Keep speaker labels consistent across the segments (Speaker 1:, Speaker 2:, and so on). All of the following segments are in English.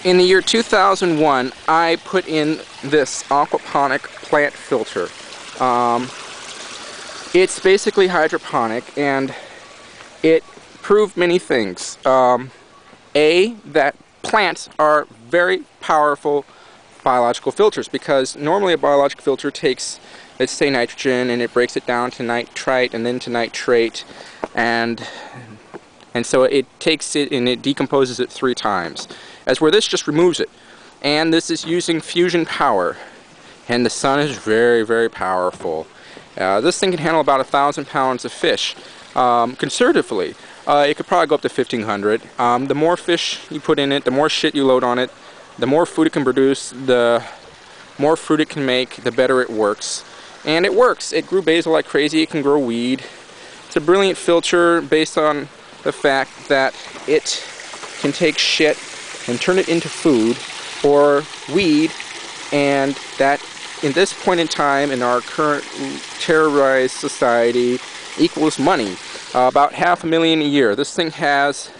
Speaker 1: In the year 2001, I put in this aquaponic plant filter. It's basically hydroponic, and it proved many things. A, that plants are very powerful biological filters, because normally a biological filter takes, let's say, nitrogen, and it breaks it down to nitrite and then to nitrate, and so it takes it and it decomposes it 3 times. As where this just removes it. And this is using fusion power. And the sun is very, very powerful. This thing can handle about 1,000 pounds of fish. Conservatively, it could probably go up to 1,500. The more fish you put in it, the more shit you load on it, the more food it can produce, the more fruit it can make, the better it works. And it works. It grew basil like crazy. It can grow weed. It's a brilliant filter based on the fact that it can take shit and turn it into food or weed, and that in this point in time in our current terrorized society equals money. About $500,000 a year. This thing has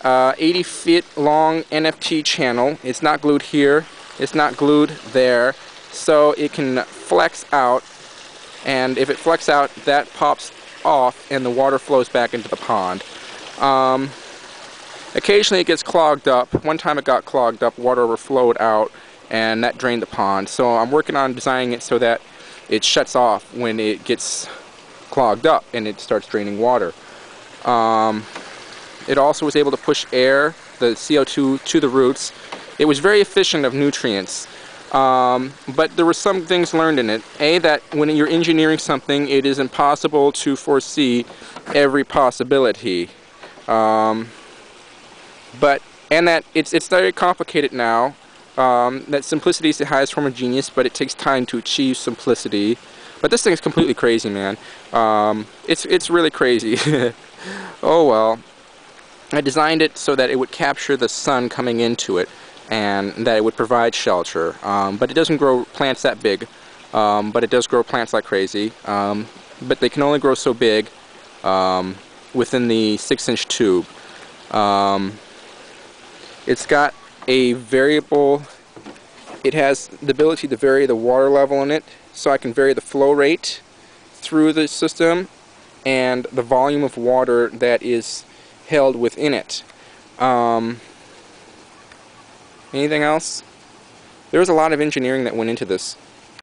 Speaker 1: 80 feet long NFT channel. It's not glued here, it's not glued there, so it can flex out, and if it flex out, that pops off and the water flows back into the pond. Occasionally it gets clogged up. One time it got clogged up, water overflowed out, and that drained the pond. So I'm working on designing it so that it shuts off when it gets clogged up and it starts draining water. It also was able to push air, the CO2, to the roots. It was very efficient of nutrients. But there were some things learned in it. A, that when you're engineering something, it is impossible to foresee every possibility. And that it's very complicated now. That simplicity is the highest form of genius, but it takes time to achieve simplicity. But this thing is completely crazy, man. It's really crazy. Oh well. I designed it so that it would capture the sun coming into it, and that it would provide shelter. But it doesn't grow plants that big. But it does grow plants like crazy. But they can only grow so big within the 6-inch tube. It's got a variable, it has the ability to vary the water level in it, so I can vary the flow rate through the system and the volume of water that is held within it. Anything else? There was a lot of engineering that went into this.